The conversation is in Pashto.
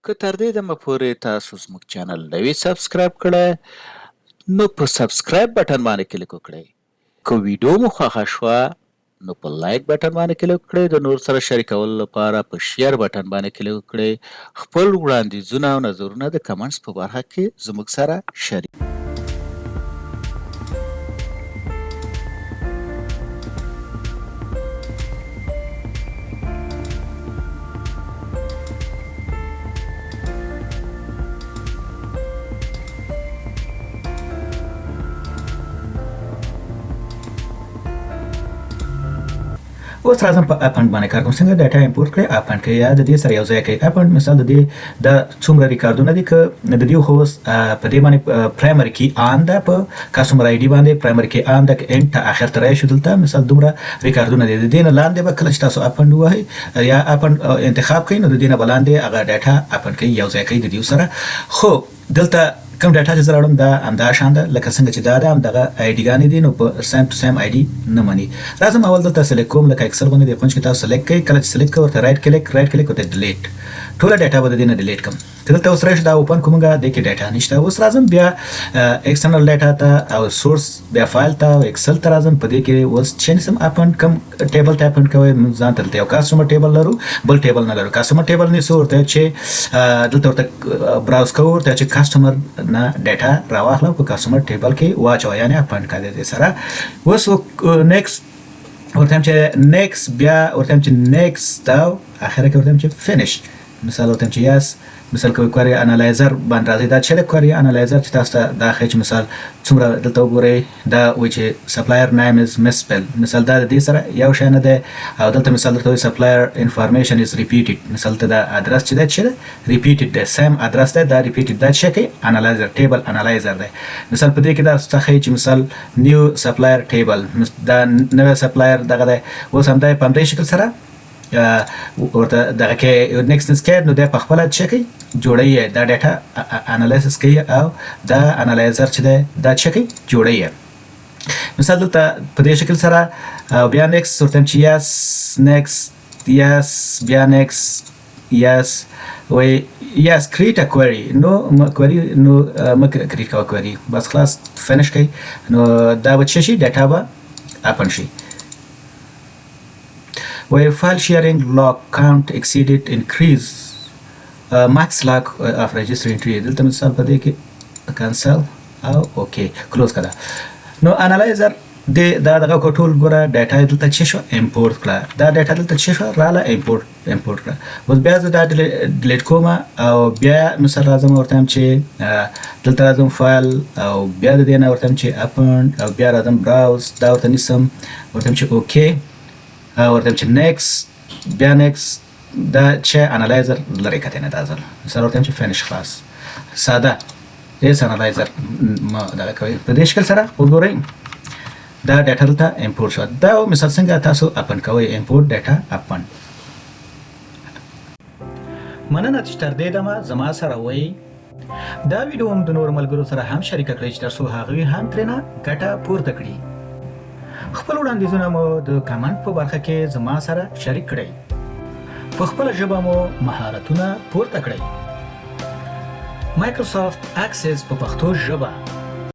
که تر دې دمه پورې تاسو زموږ چینل نه وي سبسکرایب کړی نو په سبسکرایب بټن باندې کلیک وکړئ. که ویډیو مو خوښه شوه نو په لایک بټن باندې کلیک وکړئ. د نور سره شریکولو لپاره په شیر بټن باندې کلیک وکړئ. خپل وړاندیزونه او نظرونه د کمنټس په برخه کې زموږ سره شریک اوس راځم په اپند باندې کار کوم. څنګه ډاټا امپورټ کړئ اپند کې یا د دې سره یو ځای کړئ. اپند مثال د دې د څومره ریکارډونه دي که د دې خو په دې باندې پرایمری کی آن ده په کسٹمر آی ډي باندې پرایمری کی آن ده انټ اخر تر شو دلته مثال دومره ریکارډونه دي. د دې نه لاندې به کله چې تاسو اپند وایي یا اپند انتخاب کړئ نو د دې نه بلاندې هغه ډاټا اپند کې یو ځای کړئ د دې سره. خو دلته کوم ډاټا چې زه راوړم دا همدا شان ده لکه څنګه چې دا ده همدغه آی ډي ګانې دي نو په سیم ټو سیم آی ډي نه مني. راځم اول دلته سلیکټ کوم لکه اکسل غوندې د کونج کې تاسو سلیکټ کړئ. کله چې سلیکټ کړئ ورته رایټ کلیک ورته ډیلیټ ټوله ډاټا به د دې نه ډیلیټ کړم. که دلته اوس راشو دا اوپن کومه د کې ډاټا نشته. اوس راځم بیا ایکسټرنل ډاټا ته او سورس بیا فایل ته او اکسل ته راځم. په دې کې اوس چینج سم اپند کم ټیبل ته اپند کوئ. ځان ته یو کسٹمر ټیبل لرو بل ټیبل نه لرو. کسٹمر ټیبل نه څه ورته چې دلته ورته براوز کوو ورته چې کسٹمر نه ډاټا راواخلو په کسٹمر ټیبل کې واچو یعنی اپند کړئ دې سره. اوس نیکست ورته چې نیکست بیا ورته چې نیکست او اخر کې ورته چې فینیش مثال ورته چې یاس مثال کوری انالایزر باندې راځي. دا چې کوری انالایزر چې تاسو ته دا خې مثال څومره دلته وګورئ دا وایي چې سپلایر نیم از مسپل مثال دا د دې سره یو شی نه ده. او دلته مثال درته وایي سپلایر انفارمیشن از ریپیټډ مثال ته دا ادرس چې ده چې ریپیټډ ده سیم ادرس ده دا ریپیټډ دا چې کې انالایزر ټیبل انالایزر ده. مثال په دې کې دا څه چې مثال نیو سپلایر ټیبل دا نوې سپلایر دغه ده. اوس هم دا په دې شکل سره ورته دغه کې نیکست سکیډ نو د په خپل چکی جوړی دا ډاټا انالیسس کوي او دا انالایزر چې دا چکی جوړی. مثال دلته په دې شکل سره بیا نیکست ورته چې یاس نیکست یاس بیا نیکست یاس وای یاس کریټ ا کوئری نو کوئری نو مکه کریټ کا کوئری بس خلاص فینیش کړئ نو دا به شي ډاټا به اپن شي. Where file sharing log count exceeded increase max log of register entry دلته مثال په دې کې cancel او اوکې کلوز کړه. نو انالایزر د دا دغه کنټرول ګوره ډاټا دلته چې شو امپورټ کړه. دا ډاټا دلته چې شو رااله امپورټ کړه. اوس بیا زه دا ډیلیټ کوم او بیا مثال راځم ورته چې دلته راځم فایل او بیا د دې نه ورته چې اپند او بیا راځم براوز دا ورته نیسم ورته چې اوکې ورته چې نیکست بیا نیکست دا چې انالایزر لري کته نه دازل مثلا ورته چې فینیش خلاص ساده ایس انالایزر ما دا کوي په دې شکل سره وګورئ دا ډاټا ته امپورټ شو. دا مثال څنګه تاسو اپن کوئ امپورټ ډاټا اپن. مننه چې تر دې دمه زما سره وای دا ویډیو هم د نور ملګرو سره هم شریک کړئ چې تاسو هغه هم ترنه ګټه پورته کړئ. خپل وړاندیزونه مو د کمنټ په برخه کې زما سره شریک کړئ. په خپل ژبه مو مهارتونه پورته کړئ. مایکروسافت اکسس په پښتو ژبه